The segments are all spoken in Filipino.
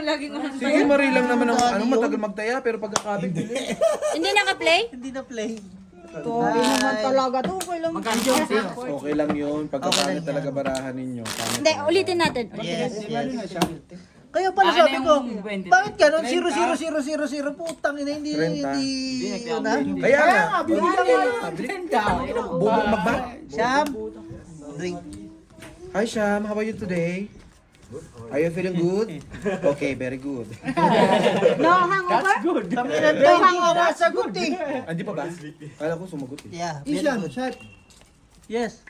laging unang Sige, Marie lang naman ang ano, matagal magtaya, pero pagkakabit, Hindi naka-play? Hindi na play. Hindi naman talaga to. Kailan okay lang yun. Pagkakabit talaga barahan ninyo. Pangit Hindi, talaga. ulitin natin. Yes. Kaya pala sabi ko, bakit gano'n? 0-0-0-0-0 putang ina, hindi, 30. yun ha? Kaya nga, Ganda. bubong magba. Siyam, drink. Hi Sham, how are you today? Are you feeling good? Okay, very good. No hangover? Kami na tayo, hindi nga nasagot eh. Hindi pa ba? Kala ko sumagot eh. Yeah, very good. Yes.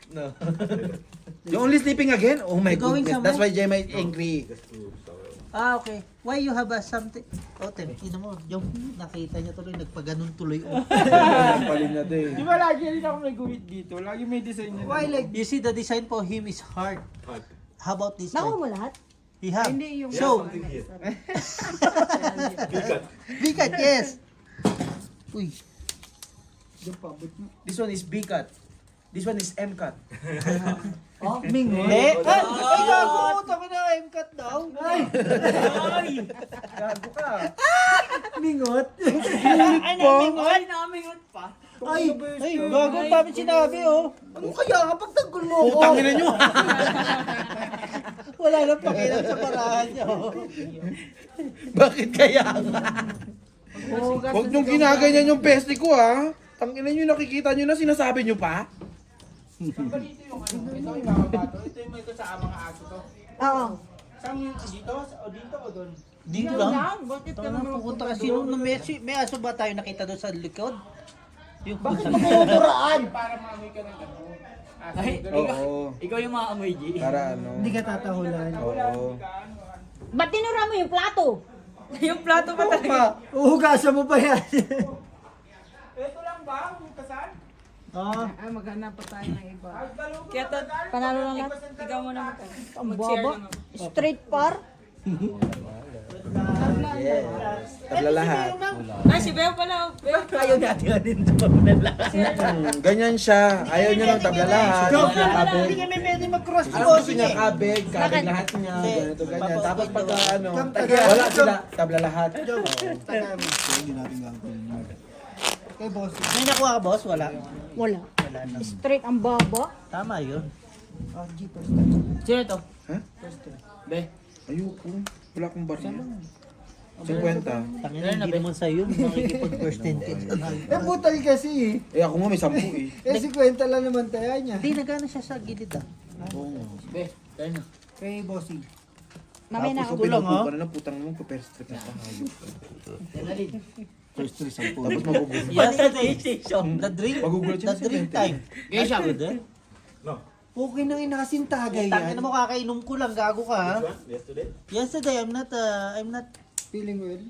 You only sleeping again? Oh my Going goodness, somewhere? that's why Gemma is angry. Ah, okay. Why you have a something? Oh, tingnan mo, yung nakita niya tuloy, nagpaganon tuloy. Oh. Palin na din. Di ba lagi rin ako may guhit dito? Lagi may design niya. Why like, you see the design for him is hard. How about this Nakuha one? mo lahat? He have. Hindi yung... So, bigat, yes. Uy. This one is B cut. This one is M cut. Mingo. Eh, ay, gago, tabi na M-cut daw. Ay. Gago ka. Mingot. Ay, namingot pa. Ay, gago, dami sinabi, oh. Ano kaya kapag tanggol mo ako? Putangin na nyo. Wala nang pakialam sa parahan niyo. Bakit kaya nga? Huwag niyong ginaganyan yung peste ko ha. Tangina nyo, nakikita nyo na, sinasabi nyo pa? Ito yung mga bato. Ito yung may kasama mga aso to. Oo. Saan yung dito? O dito o doon? Dito lang. Tama, pupunta kasi nung may aso ba tayo nakita doon sa likod? Yung bakit Ay, para maamoy ka ng ano. Aso. Oo. Ikaw yung mga amoy, G. Para ano? Hindi ka tatahulan. Oo. Ba't tinura mo yung plato? Yung plato pa talaga. Uhugasan mo pa yan. Ito lang ba? Hukasan? Oo. Kaya to, Panalo lang lahat. ikaw mo na magkano. Ang baba. Straight par. Yes. Tabla lahat. Ay, si Beo pala. Beo. Ayaw natin din doon. Ganyan siya. Ayaw niya ng tabla lahat. Hindi kami pwede mag-cross Ang gusto niya kabig, kabig lahat niya, ganito, ganyan. Tapos pagka ano, wala sila, tabla lahat. May nakuha ka, boss? Wala. Wala. Wala na. Straight ang baba. Tama yun. Sino to? Ha? Be. Ayoko. Wala akong barya. 50. Tangina, hindi naman sa'yo. Makikipag-first and kid. Nabutal kasi Eh ako nga may 10 eh. eh. 50 lang naman tayo niya. Hindi, nagana siya sa gilid ah. Be. Kaya na. Kay Bossing. Mamaya na Tapos ako. kung pinagpupa na ng putang mo, pa-perstrip na hayop. Tapos magugulat. Yesterday, the drink, Magugulat siya the sa drink 20. time. Kaya siya. Okay nang inakasing tagay Tangina yan. mo, kakainom ko lang, gago ka ha. Yesterday, I'm not Feeling well.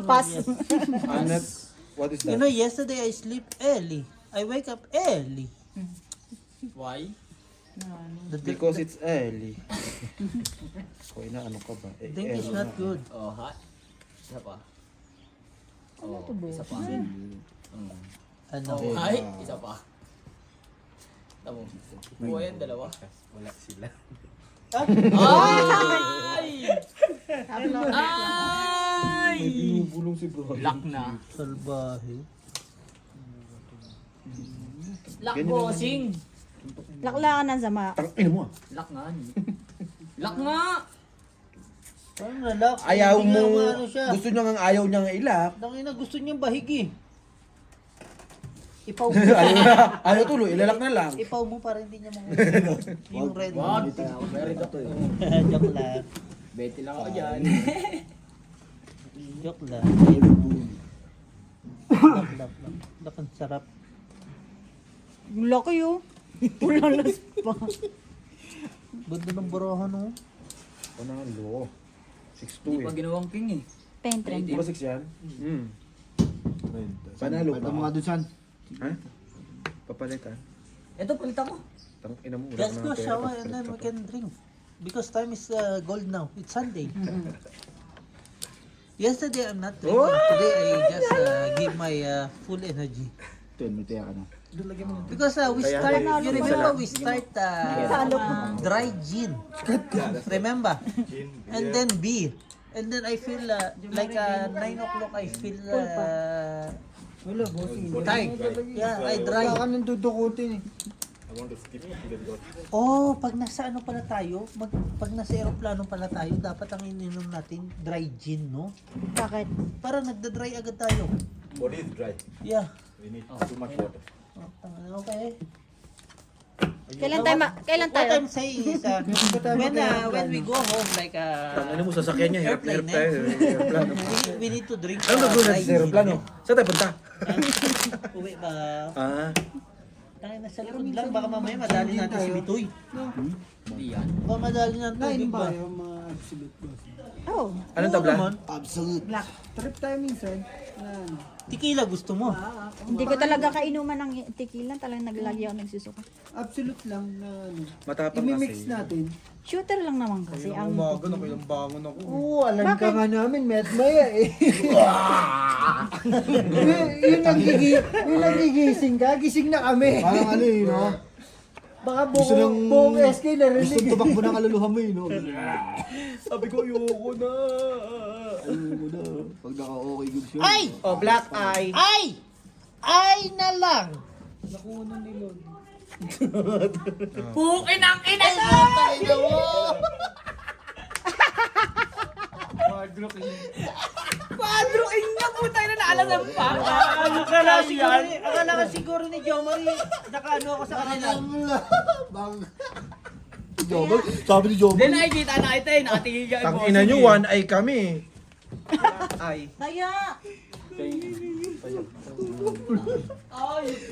Pass. I'm not, what is You that? know, yesterday I sleep early. I wake up early. Why? Because it's early. Koy na ano ka ba? Eh, Drink is early not na. good. Oh, hot. Isa pa. Ano to, boss? Isa pa. Ano? Oh, ay. Isa pa. Tamo. Buo yan, dalawa. Ay! Ay! Binubulong si bro. Lock na. Salbahe. Lock bossing. Laklakan ng sama. Tangina mo ah. Lock nga. Lock nga! Parang relax. Ayaw Hindi mo, nga ano siya. gusto niya nga ayaw niya nga ilak. Tangina, gusto niyang bahig eh. Ipaw mo. Ayaw tuloy, ilalak na lang. Ipaw mo para hindi niya mga yung red. Wag. Very to. Joke lang. Betty lang ako dyan. Joke lang. Lak. Ang sarap. Yung laki oh. Pulalas pa. Ganda ng barahan oh. Panalo. 6'2 Hindi pa eh. ginawang king eh. Pentrend. Di ba 6 yan? Panalo Pwede mo pa. nga doon, San. Ha? Papalitan. Ito, palitan ko. Tangina mo, wala Let's ka go ng pera, shower and papalit then ka we pa. can drink. Because time is gold now. It's Sunday. Yesterday I'm not drinking. Today I just give my full energy. May taya ka na. Because we start, you remember we start dry gin. Remember? And then beer. And then I feel like 9 o'clock I feel Wala, bossing. tired. Yeah, I dry. Wala ka nang dudukutin eh. Oh, pag nasa ano pala tayo, pag nasa aeroplano pala tayo, dapat ang ininom natin dry gin, no? Bakit? Para nagda-dry agad tayo. Body is dry. Yeah. We need too much water. Okay. Kailan What tayo? I'm saying is, when we go home, like, Ano mo, sasakyan niya, airplane, aeroplano. we need to drink Ano gagawin natin sa aeroplano? Saan tayo punta? Uwi ba? Ah, Tayo na sa likod lang, baka mamaya madali natin si Bitoy. Hindi yan. Baka madali natin Kain tubig ba ba? yung mga absolute boss? Oh, anong Oo tabla? naman. Absolute. Trip tayo minsan. Ano? Tequila gusto mo? hindi ko talaga kainuman ng tequila. Talagang naglagi ako nagsusuka. Absolute lang na ano. Matapang Imimix kasi. natin. Shooter lang naman kasi ang... nakailang bangon ako. Oo, alam ka Bakit? nga namin, met maya eh. yun ang gigising ka, gising na kami. Parang ano eh, no? Baka Gusto ng- buong SK na rin. Gusto tumakbo ng kaluluha mo eh, no? Sabi ko, ayoko na. Ayoko na. Pag naka-okay good show. Ay! Oh, black eye. Ay! Ay na lang! Pukin ang ina Ay, to! tayo mo! Quadro king na puta na naalasan pa. Akala ka siguro ni Jo Marie, nakaano ako sa kanila. Jobber? Sabi ni Jobber. Hindi nakikita na ito eh. Nakatingin ka. Tang ina nyo, one eye kami. Ay. Kaya!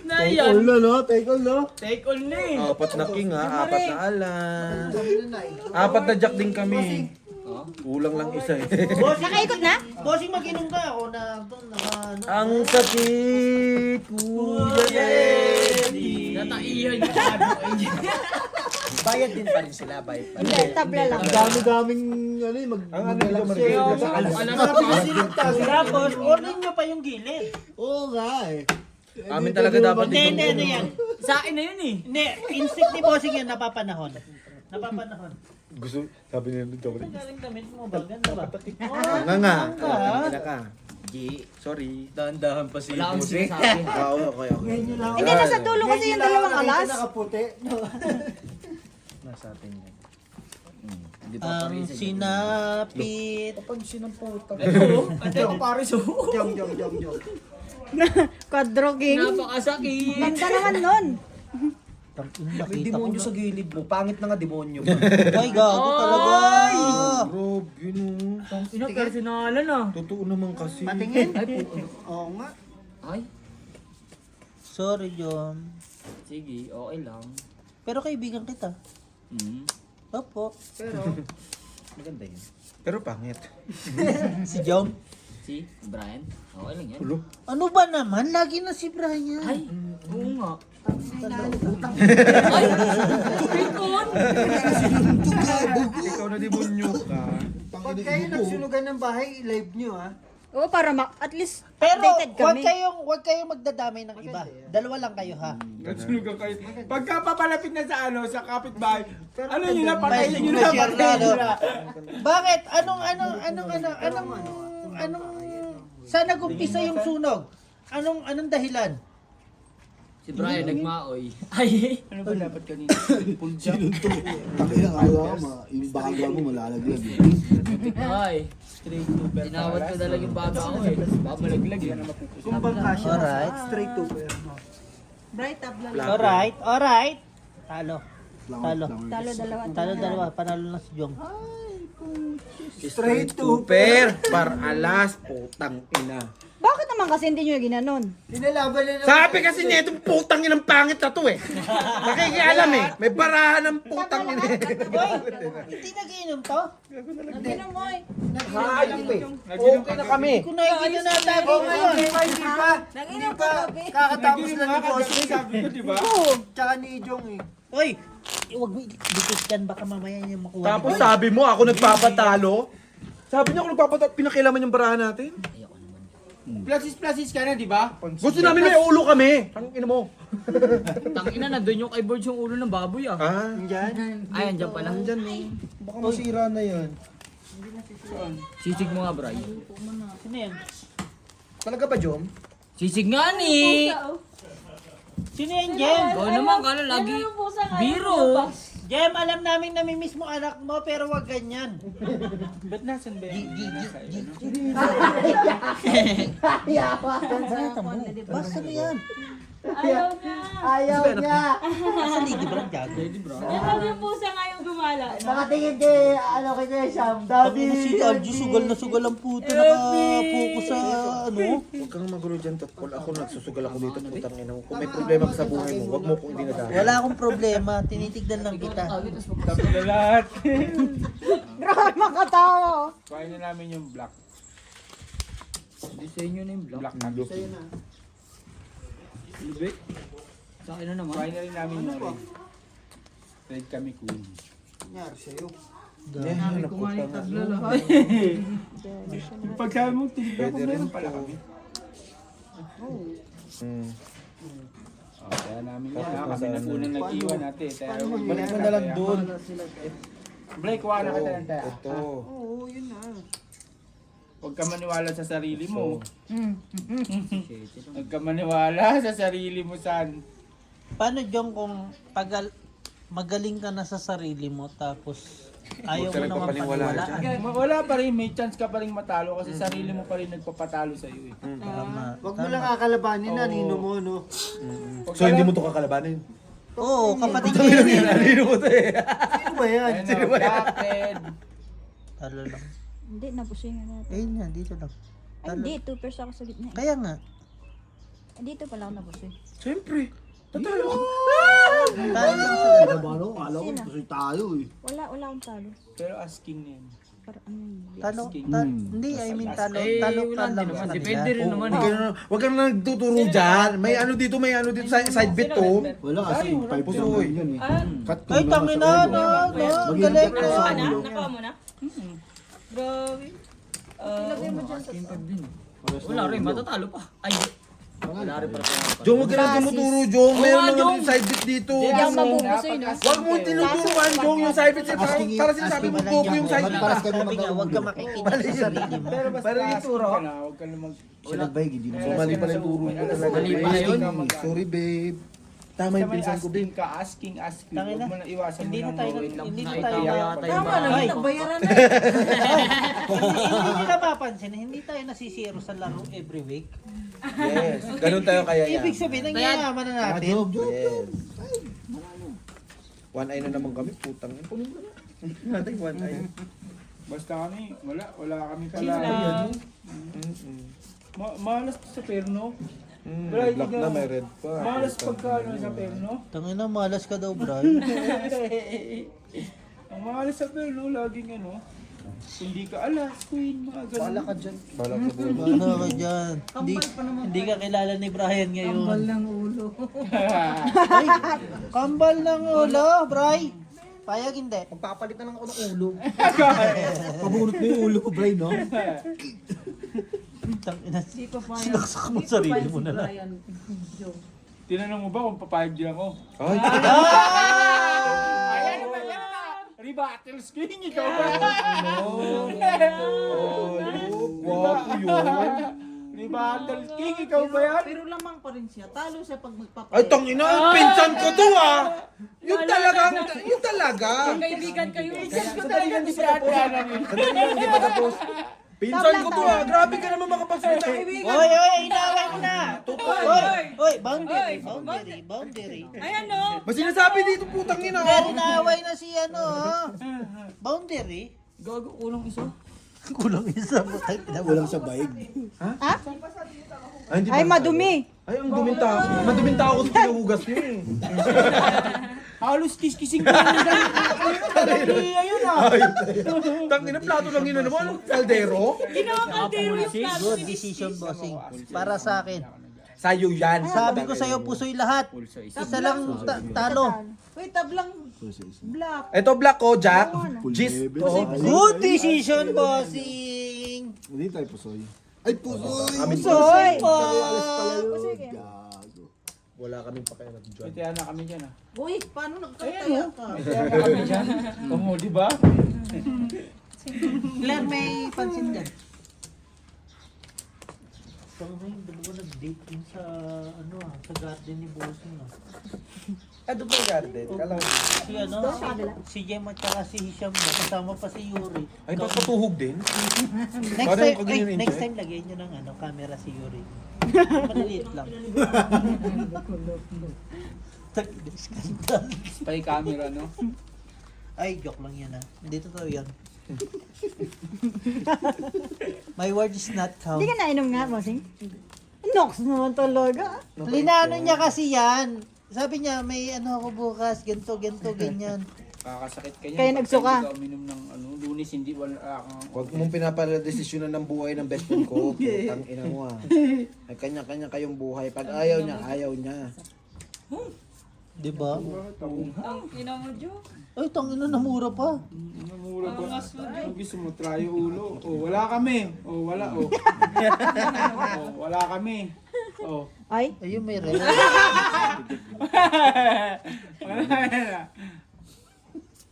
Na Take yan. all na, no? Take all, no? Take on na eh. Apat na king ha, apat na alan. Apat na jack din kami. Kulang lang isa eh. Nakaikot na? Bossing mag-inom ka ako na ano. Ang sakit, kuya Eddie. Nataihan yung quadro king. Bayad din pa rin sila, bayad pa. Hindi, tabla lang. Ang dami-daming, ano eh, Ang ano dito, Alam mo Tapos, order nyo pa yung gilid. Oo nga eh. Amin talaga dapat Hindi, dito. ano yan. sa akin na yun eh. Hindi, instinct ni Bossing yan, napapanahon. Napapanahon. Gusto, sabi niya nito. Ang galing damit mo ba? Ganda ba? Nga nga. Ina ka. G. Sorry. Dahan-dahan pa si Wala akong sinasabi. Okay. Ngayon nyo lang. Hindi, nasa dulo kasi yung dalawang alas. Nakaputi. Nasa atin yan. Hindi pa Ang parin sa sinapit. Pansin ng puta. Ito, pare so. Jong. Quadro king. Napakasakit. Ganda naman nun. May demonyo sa gilid mo. Pangit na nga demonyo. Ay, gago talaga. Rob, yun Ina, personalan ah. Totoo naman kasi. Patingin. Oo nga. Ay. Sorry, Jom. Sige, okay lang. Pero kaibigan kita. Hmm. Opo. Pero, Maganda yun. Pero pangit. Si Jom. Si Brian. Okay lang yan. Ano ba naman? Lagi na si Brian. Ay, oo nga. Ikaw na demonyo ka. pag kayo nagsunugan ng bahay, live nyo ah. Oo, para at least Pero updated huwag kami. kayong magdadamay ng iba. Dalawa lang kayo ha. Nagsunugan kayo. Pagka papalapit na sa ano, sa kapitbahay, ano nyo na Patay patayin nyo nyo na na, siya, patayin nyo na. Bakit? Saan nag-umpisa yung sunog? Anong dahilan? Si Brian nagmaoy. Ay, ano ba dapat kanina? Takina, kala ko, yung baga mo malalaglag eh. Ay, tinawad ko na lang yung baga ko eh. Baka malaglag eh. Kung bangka siya, Alright. straight to pero. Alright. Talo. Talo. Talo dalawa. Panalo na si Jong. Straight to Super par alas, putang ina. Bakit naman kasi hindi nyo ginanon? Pinalaban na Sabi kasi niya, itong putang inang pangit na to eh. Nakikialam eh. May barahan ng putang ina eh. Hindi nagiinom to? Ginom mo eh. Hayop eh. Okay na kami. Kung nakikita na tayo ngayon. Hindi pa kakatapos na ni Bossing. Sabi ko, di ba? Tsaka ni Jong eh. Hoy! Huwag mo dikit yan, baka mamaya niya makuha. Tapos sabi mo, ako nagpapatalo. Sabi niya ako nagpapatalo. Pinakilaman yung barahan natin. Plasis ka na, di ba? Gusto namin may ulo kami. Ang ina mo. Tangina na doon yung keyboard yung ulo ng baboy ah. Ah, Diyan. Ay, andyan pala. nandyan eh. Baka masira na yan. Sisig mo nga, Bray. Sino yan? Talaga ba, Jom? Sisig nga ni! Sino yan, Jem? Ikaw naman, kala lagi. Biro. Jem, alam namin namimiss mo anak mo, pero wag ganyan. Ba't nasan ba yan? Basta mo yan. Ayaw na. Ayaw niya. Sa ligi ba lang gago? Yan yung pusa nga yung gumala. Nakatingin kay, ano kay Sham. Sabi mo si Aljo, sugal na sugal ang puto, nakapokus sa ano. Huwag kang magulo dyan, Totpol. Ako nagsusugal ako dito, putang ina mo. Kung may problema ka sa buhay mo, huwag mo kong dinadaan. Wala akong problema, tinitignan lang kita. Tapos na lahat. Grabe makatawa. Kuhain na namin yung black. Hindi sa inyo na yung vlog. Black na. Lubik. Sa akin na naman. Kuhain na rin namin yung red. Red kami queen. Nangyari sa'yo. Pag sabi mo, tinignan ko Pwede rin meron pala po. kami. Kaya namin yan ha. Kami na unang nag-iwan natin. Kaya Balik mo na lang doon. Blake, kuha na kita ng taya. Ito. Huwag ka maniwala sa sarili mo. Huwag ka maniwala sa sarili mo, San. Paano Jong kung magaling ka na sa sarili mo tapos ayaw Huwag ka mo naman nagpapaniwala paniwalaan? Wala pa rin, may chance ka pa rin matalo kasi sarili mo pa rin nagpapatalo sa iyo eh. Tama. Huwag mo lang kakalabanin na, nino mo, no? So hindi mo to kakalabanin? Oo, kapatid ko yan eh. Nalino mo to eh. Sino ba yan? Ayun na, black, red. Talo lang. Hindi, napusingan natin. Ayun nga, dito lang. Ay, hindi. 2 ako sa gitna. Kaya nga. Dito pala ako napusing. Siyempre. Tatalo ka. Tayo lang sa Ano, alam ko, kasi tayo eh. Wala akong talo. Pero asking na yun. Para ano yun. Talo, hindi, I mean talo Eh, ka wala din lang naman. sa Depende kanila. rin naman eh. Huwag kang nagtuturo dyan. May ano dito sa side bit to. Wala kasi 5 Pusoy. lang yan eh. Cut ko Ay, naman tangin sa na, ulo. no, galing Mag-iingat ka sa na. ulo. Nakuha mo na? Grabe. Wala rin, matatalo pa. Ay, wala rin para sa Jong, huwag ka nang tumuturo, Jong. Meron nga, naman Jong. yung side bit dito. Hindi ako mabubusoy, no? Huwag mo tinuturuan, Jong, yung side bit. Para sinasabi mo, Asking Popo yung side bit. Paras kami Sabi nga, huwag ka makikita sa sarili mo. Pero basta Para yung asking turo. ka na, huwag ka na mag... Siya nagbayag, hindi So, na. mali pala yung turo mo talaga. Mali pala yun. Sorry, babe. Tama yung Sa may pinsan ko, babe. asking ka, asking. Tangin Huwag na. mo na iwasan mo Hindi na nang tayo, gawin lang. hindi na Ay, tayo. tayo yata yung Tama lang, Ay. nagbayaran na. Hindi nila mapansin, hindi tayo nasisiro sa laro every week. Yes. Ganun tayo kaya yan. Ibig sabihin, nangyayama na natin. Job, job. Yes. One eye na naman kami, putang. Punin mo na. Natin one eye. Basta kami, wala kami pala. Sila. Malas sa perno. Red black na, may red pa. Malas pagka ano sa perno. Tangin na, malas ka daw, Brian. Ang malas sa perno, laging ano. Hindi ka alas, queen, mga ganun. Bala ka dyan. Bala ka dyan. Ano ka dyan? Hindi ka kilala ni Brian ngayon. Kambal ng ulo. Ay, kambal ng ulo, Bri. Payag hindi. Magpapalit na lang ako ng ulo. Pabunot mo yung ulo ko, Brian, no? Tangina, sinaksak mo sarili mo na lang. Tinanong mo ba kung papayag din ako? Ay, Ayan na, ayan na! Rebattles king, ikaw ba? guwapo yun. Rebattles king, ikaw ba yan? Pero lamang pa rin siya. Talo siya pag magpapayag. Ay, tangina, pinsan ko to ah! Yung talagang, yung talaga. Kaibigan kayo. Ito talaga di si Ate Ana rin. Hindi pa tapos. Pinsan ko to ah, grabe ka naman makapagsalita. Oy, inaway mo na. Oy, boundary. Ayan no. Ba sinasabi dito putang ina Pero oh. inaaway na si ano, boundary. Gago, kulang isa. Kulang isa mo tayo. Walang sa bayag. Ay, hindi Ay, ba- madumi. Ay, ang duminta ako. Maduminta ako sa pinuhugas niyo eh. Halos kiskising ko yung ayun ah. Tangina, plato lang yun naman. Anong kaldero? Ginawa kaldero yung plato. Good decision, bossing. Para sa akin. Sa'yo yan. Sabi ko sa'yo, pusoy lahat. Isa lang talo. Wait, tablang black. Ito black ko, Jack. Full Gis. level. Oh. Good decision, bossing. Hindi tayo pusoy. Ay, pusoy! Pusoy po. Alas pala yun. Pusoy. Gago. Wala kaming pakialam dyan. Ate Ana kami dyan ah. Uy, paano nagkataya ka? Ate Ana kami dyan. Oo, di ba? Claire, may pansin dyan. Parang ngayon, dalawa nag-date yun sa, sa garden ni Bossing, Ano ba garden? Kala ko. Si si Jem at saka si Hisham na, kasama pa si Yuri. Ay, papatuhog din? Next Parang time, pag yun yung next enjoy. time lagyan nyo ng camera si Yuri. Maliliit lang. Skandal. Spy camera, no? Ay, joke lang yan Hindi totoo yan. My word is not count. Hindi ka nainom nga, Bossing? Nox naman talaga. Linano niya kasi yan. Sabi niya, may ako bukas, ganito, ganyan. Kakasakit ka niya. Kaya nagsuka. Hindi ka uminom ng lunes, hindi wala kang... Huwag mong pinapaladesisyonan ng buhay ng best friend ko. Putang ina mo Ay, kanya-kanya kayong buhay. Pag ayaw niya, ayaw niya. Di ba? Ang ina mo, Jo. Ay, tangina na mura pa. Namura ba? Ang gusto mo, try ulo. Oh, wala kami. Oh, wala. Oh. Wala kami. Oh. Ay, Ayun, may relo. Wala.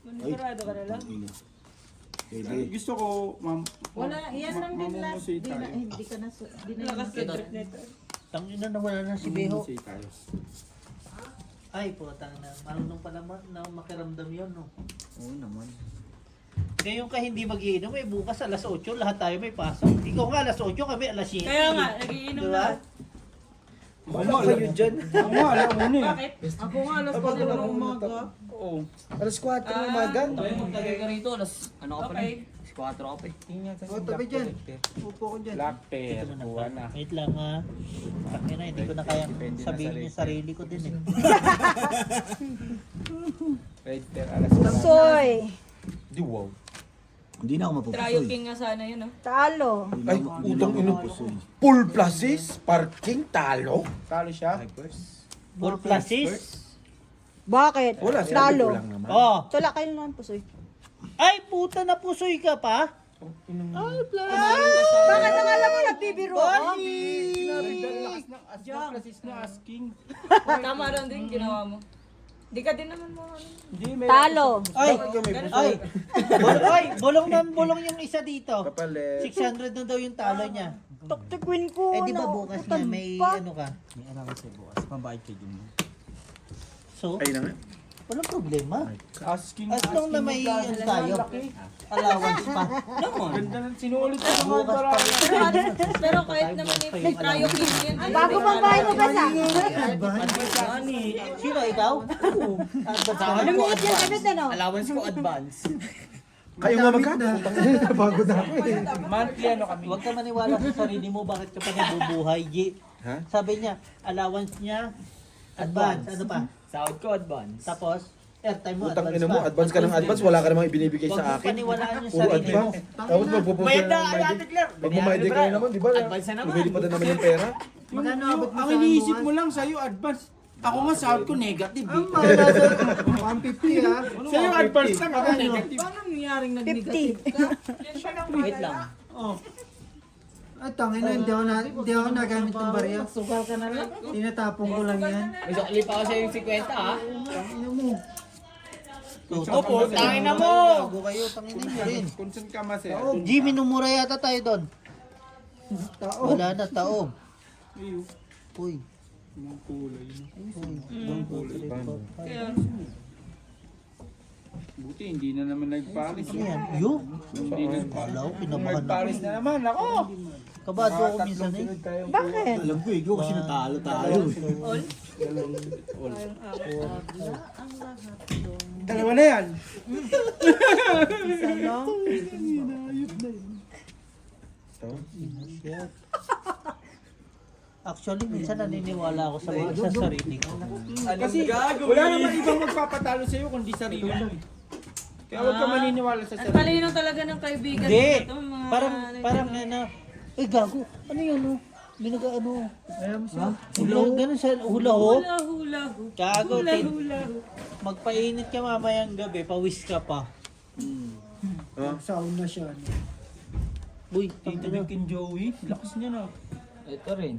Manigurado ka na lang. Gusto ko, ma'am. Wala, yan lang din last. Mamumusay Di na, tayo. hindi ka na, di na yung trip nito. Tangina na wala na si Beho. Mamumusay tayo. Ay, putang na. Marunong pala na makiramdam yun, no? Oo naman. Ngayon ka hindi mag-iinom, bukas alas 8, lahat tayo may pasok. Ikaw nga alas 8, kami alas 7. Kaya nga, nagiinom Diba? na. Wala kayo dyan. Ako nga, alam mo na eh. Bakit? Ako nga, alas 4 ng umaga. Oo. Alas 4 ng umaga. Tagay ka rito, ano ka pa Okay. rin? 4 ka pa eh. O, tabi dyan. Upo ko dyan. Black pear. Buwa na. Wait lang ha. Tangina, hindi ko na kaya Depende na sabihin sa yung sarili ko din eh. Red pear, alas 4. soy, Di wow. Hindi na ako Trio mapupusoy. king nga sana yun, oh. talo. Hindi Ay, na ako utang ino. mapupusoy. Full pluses, parking, talo. Talo siya. Full pluses? Bakit? Wala, sinabi Talo. ko lang naman. Oh. Tula kayo naman po, soy. Ay, puta na pusoy ka pa? Bakit ang alam mo nagbibiro ako? Lakas na asking. Tama rin din ginawa mo. Di ka din naman mo. Talo. Ay, bolong yung isa dito. Kapalit. 600 na daw yung talo niya. Tuktukwin ko. Eh di ba bukas na may ano ka? May allowance sa'yo bukas. Mabayad kayo dun. So, Ay na nga. walang problema. Asking. As long na may ano tayo, allowance pa. Ganda ng sinulit ko ng mga Bukas pa. barangay. Pero kahit naman yung trio king yan. Bago pang bahay mo ba sa? Sino, ikaw? Advance ka na. Lumiit yung sagot ano? Allowance ko advance. Kayo nga magkano? Bago na ako eh. Monthly ano kami. Huwag ka maniwala sa sarili mo, bakit ka pa nabubuhay, G. Ha? Sabi niya, allowance niya, advance. Ano pa? Sahod ko advance. Tapos, airtime mo, Utang advance ina mo, pa. advance ka ng advance, wala ka namang ibinibigay Huwag sa mo akin. paniwalaan yung Puro sarili mo. advance. Tapos magpupunta Bayad na ng kayo, Ate Claire. Pag bumayad kayo naman, di ba? Advance na naman. Lumilipad na naman yung pera. Magkano abot mo Ang sa iniisip bukas? mo lang sa'yo advance. Ako nga sahod ko negative eh. 150 ha. Sa'yo advance lang ako negative. Paano nangyaring 50. nag-negative ka? Wait lang. Ay, tangin na, hindi ako nagamit ng barya. Sukal ka na lang. Tinatapon ko lang yan. May sukli pa ako sa'yo yung 50 ha. Tangin mo. Opo, tangin na mo! Bago kayo, tangin niyo rin. Kung saan ka masaya. Jimmy, numura yata tayo doon. Tao. Wala na, tao. Ayun. Uy. Ang kulay. Kaya, Buti hindi na naman nagparis. Ano yan? Yo? Hindi nagparis. Wala, kinabahan Nagparis ako. na naman ako. Kabado ako minsan eh. Bakit? Alam ko, ikaw kasi natalo tayo. Dalawa na yan. Actually, minsan naniniwala ako sa sarili ko. Kasi wala naman ibang magpapatalo sa'yo kundi sarili mo. Kaya huwag ka maniniwala sa ang sarili. talino talaga ng kaibigan Hindi! ito, mga Parang ano, eh gago, ano yun oh? Binaga ano? Hula, ganun sa hula ho? hula-hula. Gago, tin. Hula-hula. Magpainit ka mamayang gabi, pawis ka pa. Sauna siya. Uy, Tito King Joey, lakas niya na. Ito rin.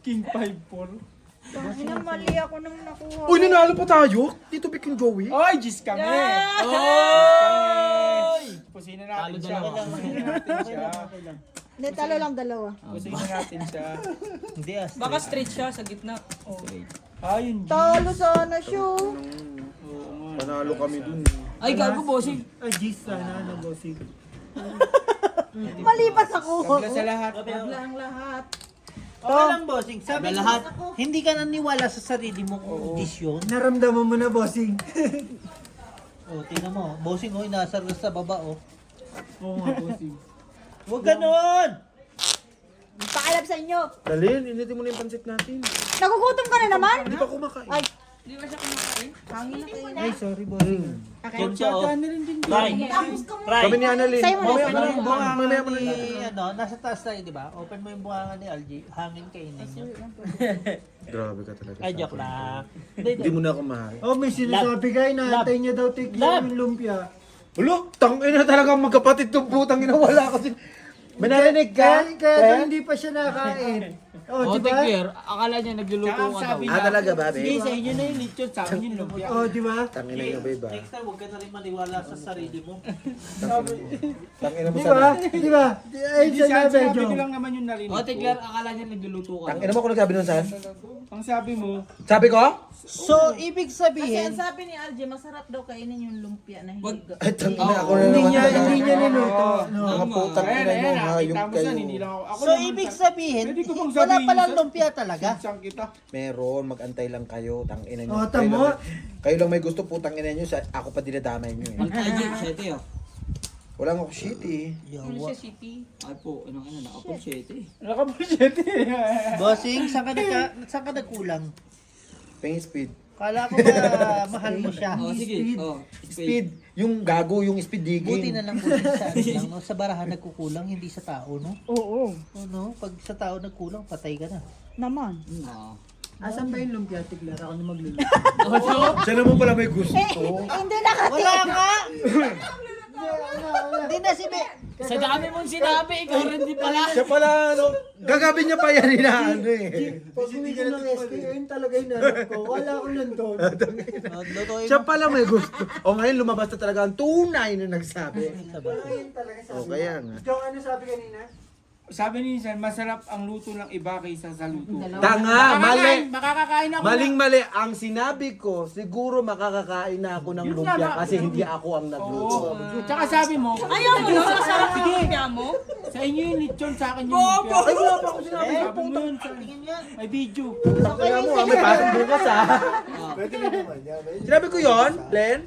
King 5-4. Ina, mali ako nang nakuha. Uy, nanalo pa tayo? Dito Vic yung Joey. Oy, Diyos kami! Oy! Pusinin Talo natin siya. dalawa. Pusinin natin siya. Hindi, talo lang dalawa. Pusinin natin siya. Hindi Baka straight siya sa gitna. Oh. Ayun, Talo sana siya. Panalo kami dun. Ay, gago, bossing. Ay, Gis, sana ano, bossing. Malipas ako. Kabla sa lahat. Ang lahat. Okay lang, bossing. Sabi lahat, hindi ka naniwala sa sarili mo kung dis yun. Naramdaman mo na, bossing. O, tingnan mo. Bossing, oh, inasar ka sa baba, oh. Oo nga, bossing. Huwag ganon! Paalam sa inyo. Dalin, initin mo na yung pansit natin. Nagugutom ka na naman? Hindi pa kumakain. Ay, Di ba siya kumakain? hangin na kayo na. Ay, sorry, bossing. Yan siya, oh. Ray, Kami ni Annalyn. Sa'yo mo na, Mamaya sa'yo mo mo na. bunganga Mamaya mo na. ni, ano, nasa taas tayo, di ba? Open mo yung bunganga ni Algie. Hangin kainin niya. Grabe ka talaga. Ay, joke lang. Hindi mo na ako mahal. Oh, may sinasabi kayo na antay niya daw tikla yung lumpia. Ulo, tangina talaga magkapatid tong putang ina. Wala kasi. May narinig ka? Kaya daw hindi pa siya nakain. Oh, di ba? Akala niya nagluluto Tsaka ka daw. sabi Ah, talaga ba, Sige, babe? sa inyo na yung lechon, sa akin yung lumpia. Oh, di ba? Tangina nyo, babe. ah. Next time, huwag ka na rin maniwala sa sarili mo. Tangina mo Di sana. ba? Di ba? Ay, Hindi, sa sabi medyo. ko lang naman yung narinig O, ko. Tigler, akala niya nagluluto ka daw. Tangina mo kung nagsabi nun saan? Ang sabi mo, Sabi ko? So, ibig Kasi sabihin, ang sabi ni Algie, masarap daw kainin yung lumpia na Wag- hindi. Ay, tangina ako na Hindi naman. niya niluto. No. Mga putang ayan, ina nyo, ayan, hayop nakita mo kayo. saan, hindi lang ako. Ako so naman, ibig sa- sabihin, Pwede ko bang wala sabihin palang sa- lumpia talaga. Sinsang kita. Meron, mag-antay lang kayo, tangina nyo. Oh, Kayo tamo. lang- Kayo lang may gusto, putang ina nyo, ako pa dinadamay nyo eh. Ang kaji, siyete oh. Wala nga ako shit eh. Ano siya, city? Ay po, ano ka na, nakapul siyete. Nakabusyete. Bossing, saan ka nagkulang? Pengin speed. Kala ko ba mahal mo siya? Oh, sige. Oh, Speed, yung gago, yung speed digging. Buti na lang bossing sa ano lang, no? Sa barahan nagkukulang, hindi sa tao, no? Oo. No? Pag sa tao nagkulang, patay ka na. Naman. No. Asan ba yung lumpia, tikla? Ako na magluluto. Siya naman pala may gusto. Hindi nakati. Wala nga! Hindi na si Be. Sa dami mong sinabi, ikaw rin di pala. Siya pala, ano, gagabi niya pa yan inaano eh. Pag uwi ko ng SK, ayun talaga yung nanap ko. Wala akong nandun. Lutuin Siya mo. pala may gusto. O ngayon lumabas na talaga ang tunay na nagsabi. Ayun talaga sabi. O kaya nga. Jong, ano sabi kanina? Sabi ni Insan, masarap ang luto ng iba kaysa sa luto. Tanga, mali. Makakakain ako. Maling-mali. Ang sinabi ko, siguro makakakain na ako ng lumpia kasi hindi ako ang nagluto. Oo. Tsaka sabi mo, Ayaw mo, no? Masarap yung lumpia mo? sa inyo yung lechon, sa akin yung lumpia. Ay, wala pa ako sinabi. Sabi mo yun, may video. Kaya mo, may pasok bukas ha. Sinabi ko yon, Len?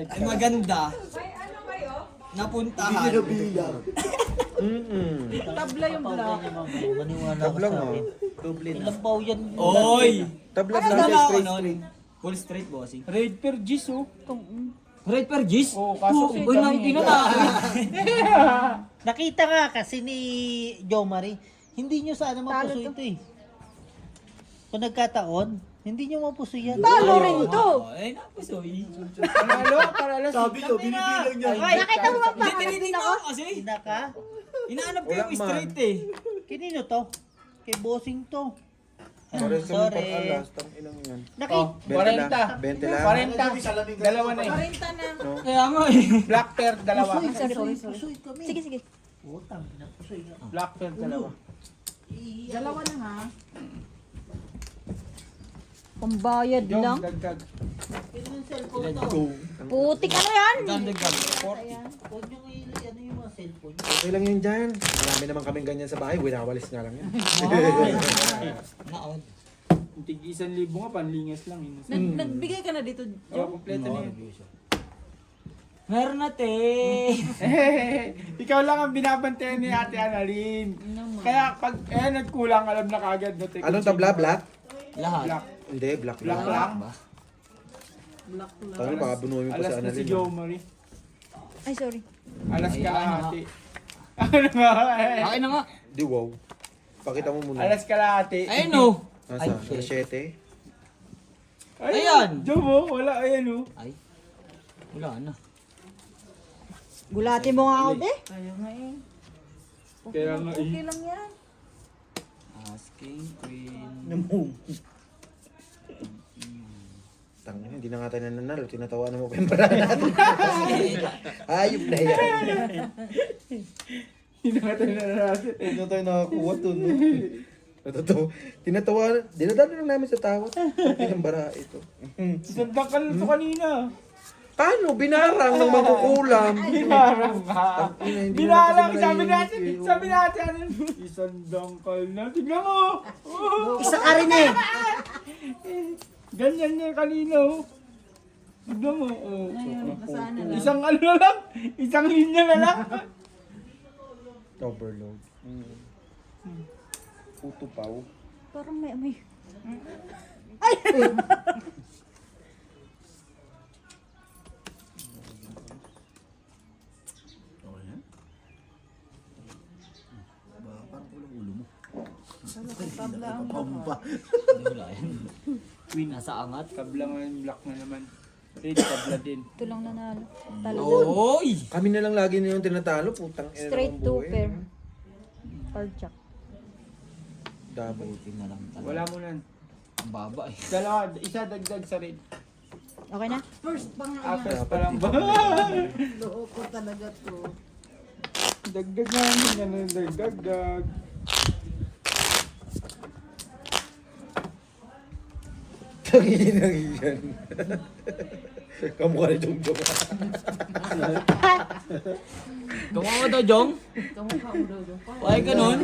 Ay maganda. Napuntahan. Tabla yung black. Maniwala ka Tablang, sa oh. akin. Ilang baw yan. Oy! Tablag Ano lang. na ako nun? Full straight bossing. Red per G's, oh. Right per G's? Oo, kaso Uy, nang tinatawag. Nakita nga kasi ni Jo Marie, hindi nyo sana mapuso ito eh. Kung nagkataon, hindi nyo mapuso yan. Talo rin to. Ay, napusoy. Paralo. Sabi ko, binibilang niya. Nakita mo ba Hindi, pangalan tinitingnan ako? ko kasi. Ina ka? Inaanap ko Wala yung man. straight eh. Kinino to? Kay bossing to. Sorry sa mga Sorry. pag-alas, tang inang yan. Nakita. 20 lang. 40. Dalawa na eh. 40 na. Kaya nga eh. Black pear, dalawa. Sorry. Pusoy kami. Sige, sige. Utang, pinapusoy ka. Black pear, dalawa. Dalawa na ha. Pambayad Yung lang. dagdag. Yun yung cellphone to. Putik ano yan? Gandagag. Huwag nyo ano yung mga cellphone. Okay lang yun dyan. Marami naman kaming ganyan sa bahay. Winawalis nga lang yan. Naon. Tig-1,000 nga, panlingas lang. Yun. Nagbigay ka na dito. Oh, kompleto na yun. Meron na te. Ikaw lang ang binabantayan ni Ate Annalyn. Kaya pag nagkulang, alam na kagad. No, Anong tabla? Black? Lahat. Black. Hindi, black Black lang. lang. Tangan baka bunuhin mo pa Alas sa na si Annalyn. Joe Marie. Ay, sorry. Alas Ay, ka ano ate. Ano nga? Akin na nga. Di wow. Pakita mo muna. Alas ka ate. Ayun no. Nasa? Ay, shit. 7. Ayan. Joe mo, wala. Ayan oh. Ay. Wala na. Gulatin mo nga ako, be. Kaya nga eh. Kaya nga Okay lang yan. Asking queen. Tangina, hindi na nga tayo nananalo. Tinatawanan mo pa yung paraan natin. Ayop na yan. Hindi na natin natin. Hindi na tayo nakakuha to, no? Natatawa. Tinatawanan. Dinadalo lang namin sa tawa. Pati ng bara ito. Isang dakal to kanina. Paano? Binarang ng mangkukulam. Binarang nga. Tangina, hindi Binarang, naman kasi sabi natin, isang dangkal na. Tignan mo. Isa ka rin eh. Ganyan niya kanina. Tignan mo. Saan na lang? Isang ano na lang. Isang linya na lang. Overload. Puto pao. Parang may amoy. Okay yan? Parang kulang ulo mo. Tabla ang Pampa. Hindi wala yan. Queen. Nasa angat. Kabla nga yung black na naman. Red, kabla din. Ito lang nanalo. Talo. Oy! Kami na lang lagi na yung tinatalo. Putang ina Straight ng to buhay. pair. Or jack. Double. Buti na lang talaga. Wala mo nan. Ang baba eh. Dalawa, isa dagdag sa red. Okay na? First pa nga After pa lang ba? loko talaga to. Dagdag na namin yan. Dagdag. Tangina yan. Kamukha ni Jong. Gawa mo daw, Jong? Kamukha mo daw doon. Why ganun?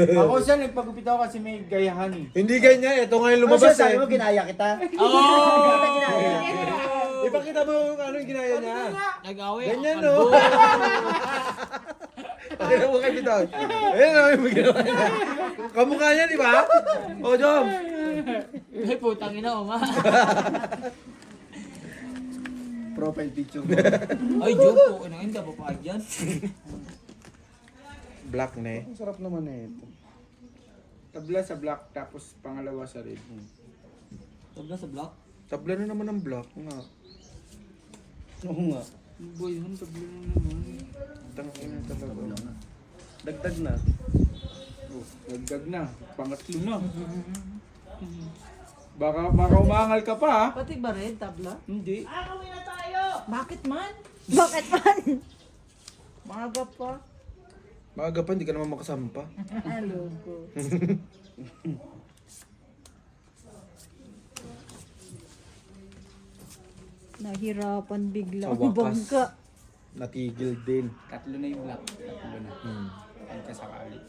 Ako siya, nagpagupit ako kasi may gayahan eh. Hindi ganyan. Ito nga yung lumabas eh. ginaya kita? Oh! Ipakita mo yung ano yung ginaya niya. Nag-away Ganyan, ako, no? kalbo. Pakita mo kay Bitaw. Ayan na yung ginawa niya. Kamukha niya, di ba? O, Jom. Ay, putang ina ko nga. Profile picture mo. Ay, Jong, po. Ano yun? Kapapag yan. Black na eh. Ang sarap naman eh ito. Tabla sa black, tapos pangalawa sa red. Tabla sa block. Tabla na naman ng black nga. Oo nga. Boy, yun, tabla na naman. Tangina talaga. Dagdag na. Oh, dagdag na. Pangatlo na. Baka umangal ka pa ha? Pati ba red, tabla? Hindi. Bakit man? Bakit man? Maaga pa. Maaga pa, hindi ka naman makasampa. Loko. Nahirapan bigla. Sa Ang wakas. bangka. Natigil din. Tatlo na yung black. Tatlo na. Ang kasakali.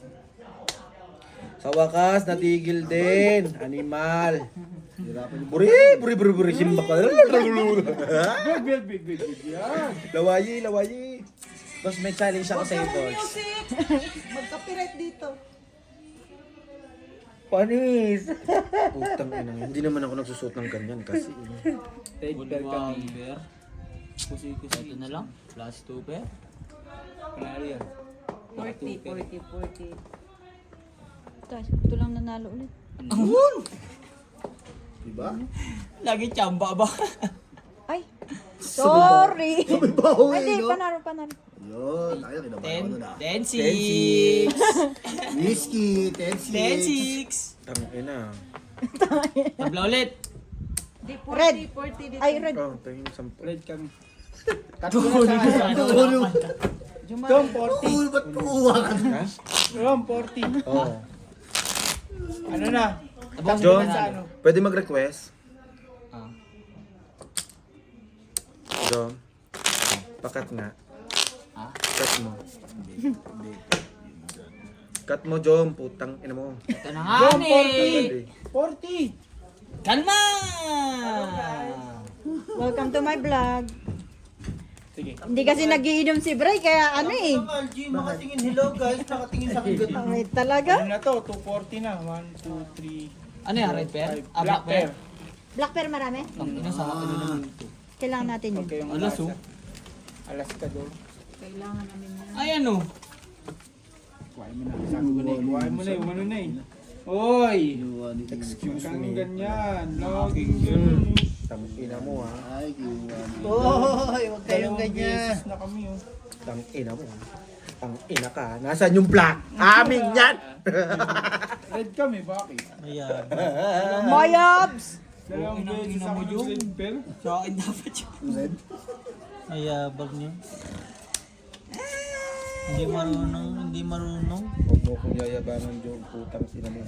Sa wakas, natigil din. Animal. Buri. Simbak ka. Big. Yan. Lawayi. Boss, may challenge ako sa iyo, boss. Music! Magcopyright dito. Panis. Putang ina. Hindi naman ako nagsusuot ng ganyan kasi. Red pair kami. Pair. Ito na lang. Plus 2 pair. Panalo yan. 40. Ito lang nanalo ulit. Diba? Lagi tsamba ba? Ay! Sorry! May bawi, Ay, di. no? Panaro. Yun. Tayo, kinabahan ko na. 10-6. Whiskey, 10-6. 10-6. Tang ina. Tabla ulit. Di, Red. 40 dito. Ay, red. Oh, tingin sampo. Red kami. Tulog. Dom, 40. Uy, ba't kuha ka na? Dom, 40. Oh. Ano na? Jom, Sa ano? pwede mag-request? Ah. Jom. Pakat nga. Ah? Cut mo. Cut mo, Jom. Putang ina mo. Ito na nga eh. 40. Kalma! Welcome to my vlog. Sige. Hindi kasi nagiinom si Bray, kaya ano eh. Algie, makatingin hello guys, nakatingin sa akin. Ay, talaga? Ano na to? 240 na. 1, 2, 3. Ano yan? Red pair? Ah, Black pair. Black pair marami? Ang ina sa ano naman ito. Kailangan natin yun. Okay, yung Alas, oh. Alas ka doon. Kailangan namin yan. Ay ano? Kuhain mo na. Sabi ko na eh. Kuhain mo na yung ano na eh. Oy! Excuse Kang me. ganyan. Laging yun. Tang ina mo ha. Ay, kinuha. Hoy, huwag kayong Dalawang ganyan. beses na kami oh. Tang ina mo. Tang ina ka. Nasaan yung black? Amin yan! Red kami, bakit? Ayan. Mayabs! Dalawang beses ako nag-silver. Sa akin dapat yun. Mayabag niyo. Hindi marunong. Huwag mo kong yayabangan, Joe. Putang ina mo.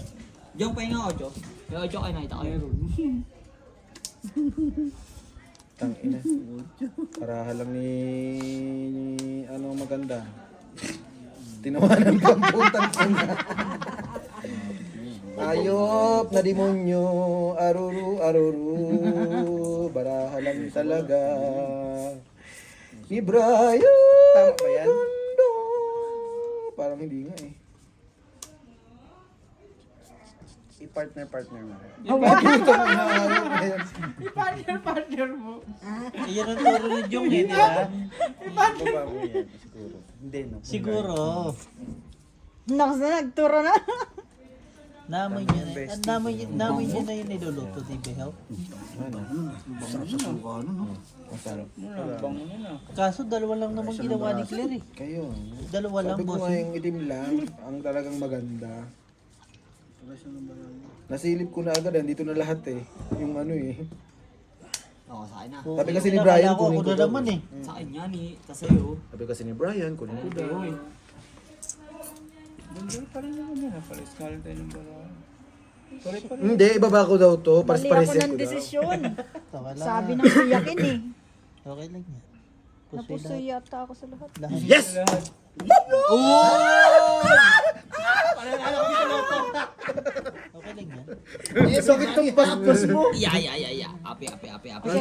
Diyan pahinga ako, Jo. Yung Ojo kayo nakita kayo. Tang ina. Parahan lang ni ano maganda. Tinawanan ka ang putang ina. Ayop na demonyo, aruru, baraha lang talaga. Ni Brian. Tama ba yan? Parang hindi nga eh. I-partner mo. Partner mo. Ayan ang turo ni Jong eh, di ba? Baba mo yan, siguro. Hindi, no? Siguro. Nakas na, nagturo na. Namoy niya na. Namoy niya na yung niluluto, di ba? Help? Sarap sa suka, ano, no? Masarap. Bango na na. Kaso dalawa lang naman ginawa ni Claire eh. Kayo. Dalawa lang, Sabi ko boss. nga yung itim lang, ang talagang maganda. Nasilip ko na agad, andito na lahat eh. Yung ano eh. Oo, sa akin na. Sabi kasi ni Brian, Akala ko kunin ako ko na daw. naman eh. Sa akin nga ni. Kasi oh. Sabi kasi ni Brian, kunin ko daw. Bandar pa rin naman yan. Pares nga lang tayo ng barahan. Hindi, ibaba ko daw to. Mali Pares-pares ako yan ng ko daw. desisyon. Okay lang. Sabi ng kuyakin eh. Okay lang yan. Pusoy Napuso lahat. yata ako sa lahat. Lahat. Yes! Okay lang yan. Bakit itong paspas mo? Yeah. Api.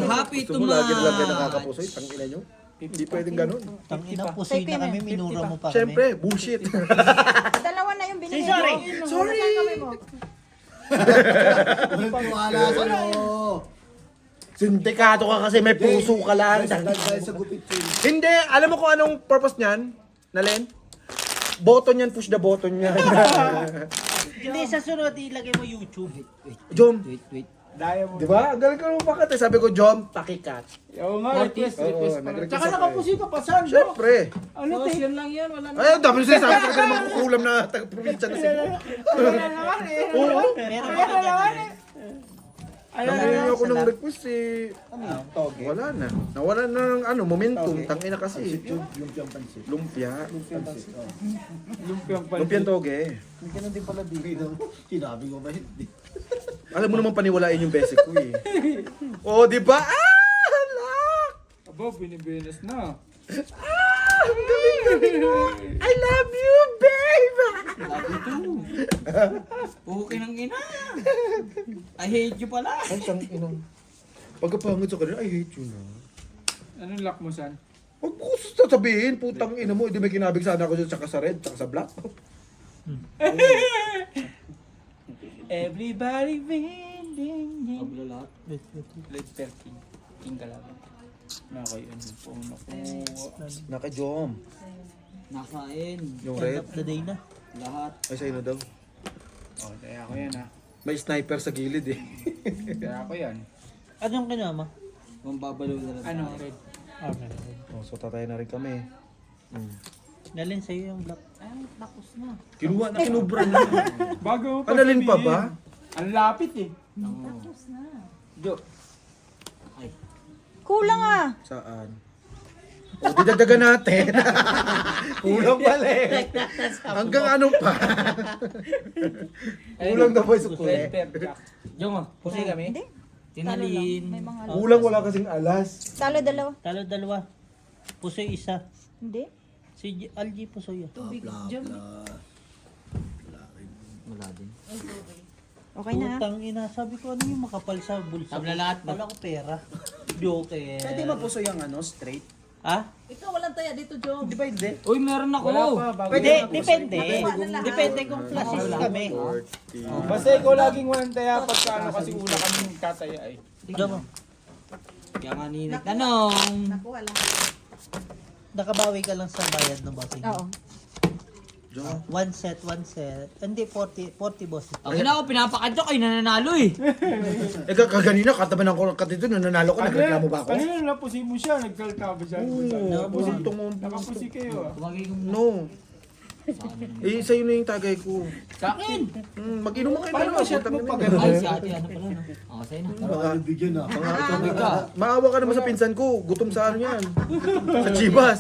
Happy Gusto to mo lagi na lang kayo match. nakakapusoy? Tangina nyo? Hindi pwedeng ganun. Tangina, pusoy na kami, minura mo pa kami. Siyempre, bullshit. Dalawa na yung binigay ko. Sorry! Kami mo. Walang tiwala sa'yo. Sindikato ka kasi may puso ka lang. Dahil sa gupit yun. Hindi, alam mo kung anong purpose niyan? Nalen? Button yan, push the button yan. Hindi, sa sunod ilagay mo YouTube. Jom, Wait. Daya mo. di ba? Ang galing ka naman pakat eh. Sabi ko, Jom, pakikat. Oo nga, request Oo, pa rin. nag-request Tsaka ako nakapusi ka pa saan, no? Siyempre. Ano Boss, tayo? yun lang yan. Wala na. Ay, ang dami siya sabi talaga naman kukulam na taga-probinsya na siguro. Wala naman eh. Oo. Meron pa dyan. Nangyayon ako ng request eh. Wala na. Nawala na ng ano, momentum. Tangina kasi. Lumpiang pansit. Lumpia. Lumpiang pansit. Lumpiang toge. May ganun din pala dito. Sinabi ko ba hindi? Alam mo naman paniwalain yung basic ko eh. Oo, di ba? Halak! Aba, binibinas na. Ang galing-galing mo! I love you, babe! Puki ng ina. I hate you pala. Ang sang inang. Pagkapangit sa kanila, I hate you na. Anong lakmusan? Huwag mo ko sasabihin, putang ina mo. Hindi may kinabig sana ako sa sa red, tsaka sa black. Everybody winning. Pablo lahat. Let's start King kalaban. Nakay ano po nakuha. Naka-jom. Nakain. Yung End red. of the day na. Lahat. Ay, sa'yo na daw. Oh, kaya ako yan ha. May sniper sa gilid eh. Kaya ako yan. Anong kinama? Mambabalo na lang. Ano, red? Okay. Oh, so tatay na rin kami. Nalin sa'yo yung black. Kinuha na kinubra na. Bago pa Analin pa sabihin. ba? Ang lapit eh. Jo. Kulang ah. Saan? O, didagdagan natin. Kulang pala eh. Hanggang ano pa? Kulang na po yung sukle. Jo mo. Pusi kami. Hindi. Tinalin. May mga Kulang wala kasing alas. Talo dalawa. Talo dalawa. Pusoy isa. Hindi. Si Algie Pusoy. Tubig. Jom. Wala din. Okay na. Putang ina, sabi ko ano yung makapal sa bulsa. Tabla lahat ba? Kala ko pera. Joke eh. Pwede mapuso yung ano, straight? Ah? Ikaw walang taya dito, Jom. Di ba hindi? Uy, meron ako. Pwede, depende. Depende kung classes kami. Basta ikaw laging walang taya pagka ano kasi una kami tataya eh. Diyan mo. Kaya nga ni nagtanong. Naku, wala. Nakabawi ka lang sa bayad ng bossing. Oo. One set. Hindi, 40 bosses. Okay na ako, pinapakadyo kayo nananalo eh. Eh, kaganina, katabanan ko ka dito, nanalo ko, nagreklamo ba ako? Kanina napusi mo siya, nagsalta ba siya? Oo, busin tong Nakapusi kayo ah. Tumagay kong No. Eh, sa'yo na yung tagay ko. Sa akin. Mag-inom mo kayo. Paano dalawa, shot mo putang pag ina. Ay, si ate ano pala no? Ako sa'yo na. Baka bigyan na. Maawa ka naman sa pinsan ko. Gutom sa ano yan. Sa Chivas.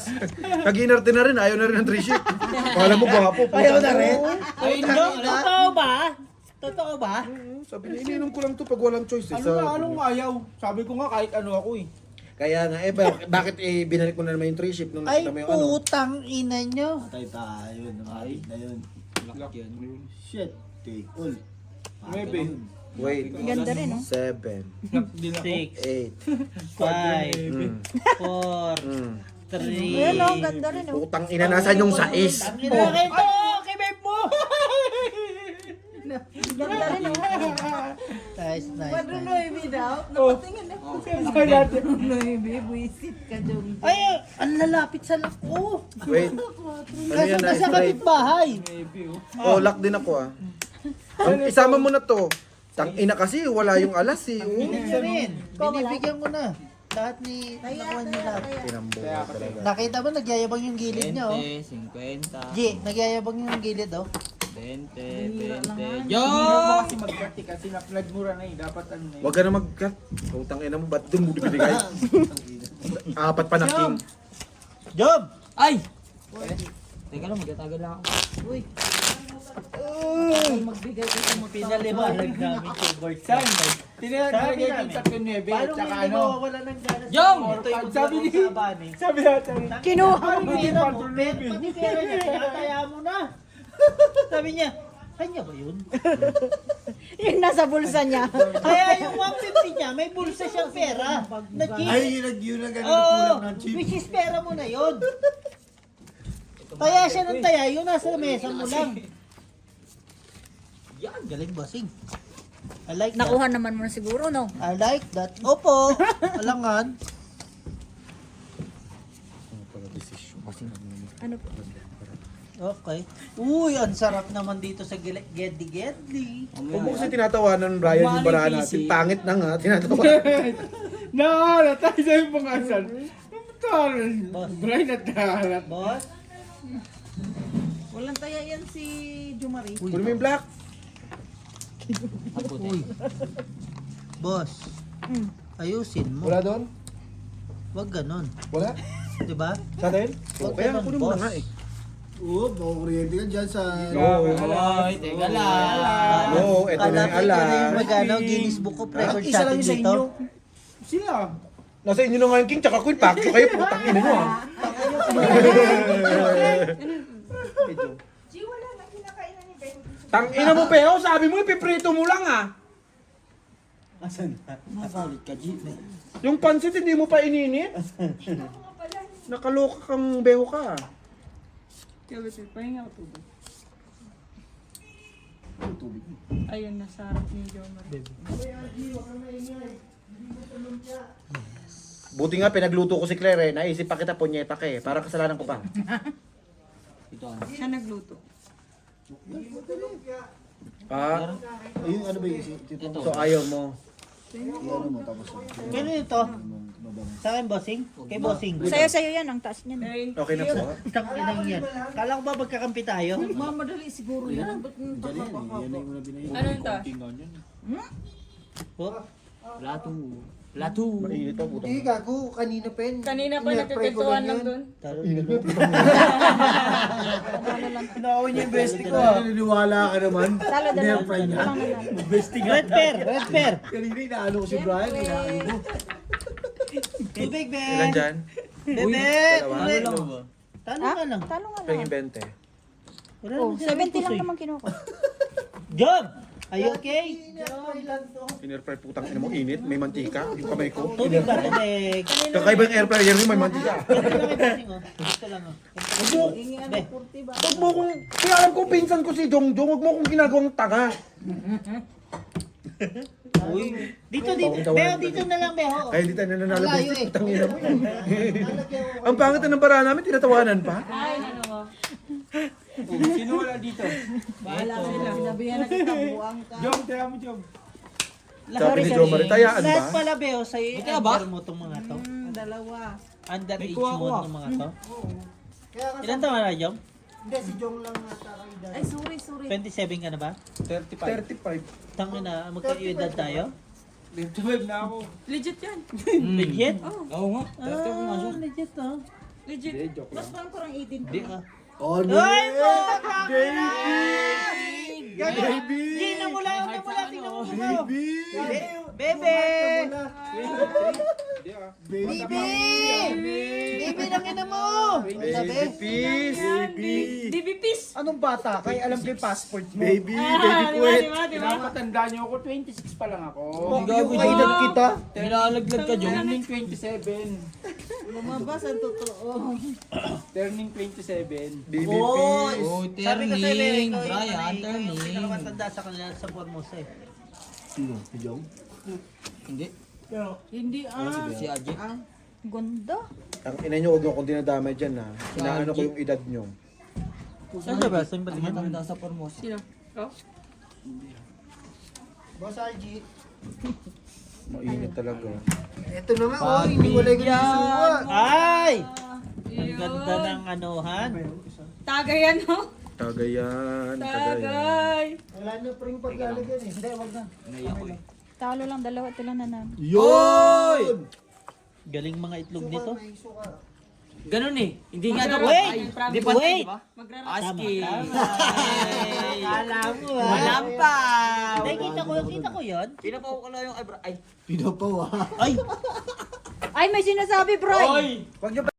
Nag-inarte na rin. Ayaw na rin ng 3 sheet. Kala mo gwapo. Ayaw na rin? Ay, hindi. Totoo ba? Totoo ba? Sabi niya, ininom ko lang to pag walang choice. Ano na, anong ayaw? Sabi ko nga kahit ano ako eh. Kaya nga, bakit binalik ko na naman yung 3 sheet nung Ay, nakita mo yung ano? putang ina nyo. Patay tayo. Nakakit na yun. Lock yan. Shit. Take all. Maybe. Wait. Ganda rin, no? 7, 6, 8, 5, 4, 3. Ayan, no? Ganda rin, no? Putang ina, nasan yung 6? Ginagay to! Kay babe mo! Ganda rin, no? Nice, nice, Padro nice. Noemi daw. Napatingin na. Sa natin. Noemi, buisit ka dyan. Ay, ang lalapit sa lock ko. Wait. Ano Kaso yan na? nasa Straight. kapitbahay. Maybe oh. Oh, lock din ako ah. Isama mo na to. Tang ina kasi, wala yung alas eh. Oh. Ibig sabihin, binibigyan ko na. Lahat ni nakuha niya lahat. Tinambo ka talaga. Nakita mo, nagyayabang yung gilid niya, oh. 20, 50, G, nagyayabang yung gilid, oh. 20, 20. Hindi Yo! mo kasi mag-party kasi na-flag mura na eh. Dapat ano na eh. Huwag ka na mag-cut. Putang ina mo, ba't doon mo binigay? 4 pa na king. Job! Ay! Teka lang, magtatagal lang ako. Magbigay ka sa motor. Pinaliwanag namin kay Bert. Saan? Tinalagay Sabi ko namin, sa 9 paano at saka hindi ano. mawawala ng gana sa Jom! Ito yung Sabi ni- sa abani. Sabi natin. Kinuha. Ang pera mo, pati pera niya, tinataya mo na. Sabi niya, kanya ba yun? Yung nasa bulsa niya. Kaya yung 150 niya, may bulsa siyang pera. Na cheap. Ay, yun ang ganun Oo, kulang ng chip. which is pera mo na yun. Taya siya ng taya, yung nasa mesa mo lang. Yan, galing bossing. I like that. Nakuha naman mo na siguro, no? I like that. Opo, alangan. Ano po? Okay. Uy, ang sarap naman dito sa Gedli. Huwag mo kasi tinatawanan, Brian, yung barahan natin. Pangit na nga, tinatawanan. Nahalat tayo sa yung pangasan. Boss. Brian at nahalat. Boss? Walang taya yan si Jumari. Kunin mo yung black. Ang puti. Boss. Ayusin mo. Wala doon? Wag ganon. Wala? Diba? Sa atin? Huwag Kaya ganon, kunin mo na boss. nga eh. Oo, makukuryente ka dyan sa... Ay, teka lang. Oo, eto na yung Kalapit ka na yung alas. magano, Guinness Book of Records Isa lang natin sa dito. inyo. Sila. Nasa inyo na nga yung king, tsaka queen. Pakyo kayo, putang ina mo ah. Tang ina mo, Peo, sabi mo, ipiprito mo lang ah. Asan? Mabalit ka, G. Yung pansit, hindi mo pa ininit. Nakaloka kang beho ka. Kaya wait, pahinga ko tubig. Ayun, nasa harap ni Jo Marie. Buti nga, pinagluto ko si Claire eh. Naisip pa kita, punyeta ka eh. Para kasalanan ko pa. Ito Siya nagluto. Ah, Ayun, ano ba yung so ayaw mo. ano mo, tapos Kano ito? Sa akin, bossing? Kay bossing. Sa'yo yan, ang taas niyan. Okay na po. Tanginang yan. Kala ko ba magkakampi tayo? Mamadali siguro yan. Ba't nung yan eh, yan yung muna binayad. Ano yung taas? Oh, Plato. Plato. Mainit pa, puta. Hindi, gago. Kanina pa yun. Kanina pa In-airfry ko nagkikwentuhan lang yan. doon. Pinakawa niya yung bestie ko ah. Naniniwala ka naman. Talo na lang. In-airfry niya. Walang nanalo. red pair, red pair. Kanina inaano ko si Brian, inaano ko. Tubig, Ilan Ben. dyan? Bebe. Dalawa? Talo Ha? ka lang. Talo nga Kaya lang. yung 20. Wala Oh, naman sinabing 70 lang pusoy. naman kinuha ko. Job! Are you okay? In-airfry, putang ina mo, init. May mantika. Yung kamay ko. Tubig ba, tubig? Kakaiba yung air fryer mo, may mantika. Gusto lang, oh. Be, Huwag mo kung, kaya alam ko, pinsan ko si Jongjong, huwag mo kung ginagawang tanga. uy. Dito, Beho, dito na lang, Beho. Kaya hindi tayo nanalo. Malayo eh. Putang ina mo. Ang pangit na ng paraan namin, tinatawanan pa. Ay, ano ko. Sino wala dito? Bahala sila. Sinabihan na kita, buwang ka. Jom, tira mo Jom. Sabi ni Jo Marie, tayaan Lahat ba? pala, Beho, sa'yo i-under mo itong mga to. Dalawa. Underage kuha ko, mo ah. itong mga to. Ilan taon na, Jom? Hindi, si Jong lang nasa kaida. Ay, sorry. 27 ka na ba? 35. Tangina, magka-edad tayo? 25 na ako. Legit yan. Legit? Oo nga. Dati ako nga siya. Legit oh. Legit. Hindi, joke Mas lang. parang 18 Hindi ah. Oh, no! Ay, mo! Baby! Tingnan mo lang, tingnan mo. Baby! Bebe! Hindi ah. Baby! Baby lang ina mo! Sabi? Peace! DBPs. Anong bata? Kaya alam ko yung passport mo. Baby! Ah, Baby di ba, quit! di ba, di ba? Pinapatanda niyo ako, 26 pa lang ako. Yung kaedad kita. Nilalaglag ka, Jong. Turning 27. lumabas ang totoo. Turning 27. Baby Oy! peace! Oh, Sabi ko sa'yo, turning. ikaw Brian, yung turning. pinakamatanda sa kanila sa Formosa eh. Sino? Si Jong? Hindi. Hindi Si Ajit. Ganda. Ang ina nyo, huwag nyo akong dinadamay dyan ha. Inaano ko yung edad nyo. Saan siya ba? Saan ba Ang matanda sa Formosa. Sino? Oh? Boss RG. Mainit talaga. Ito naman, oh, iniwalay ko yung suwa. Ay! Ang ganda ng anuhan. Tagay yan, no? Tagayan, tagayan. Tagay. Wala na pa rin paglalagyan eh. Hindi, wag na. Talo lang, dalawa ito lang nanam. Yun! Galing mga itlog nito. May suka. Ganun eh. Hindi nga Magra- dapat. Wait! Di ba? Wait! Aski. Akala mo ah. Wala pa. Hindi, kita ko yun. Pinapaw ko lang yung eyebrow. Ay. Pinapaw ah. Ay! Ay, may sinasabi, Bri! Oy! Wag niyo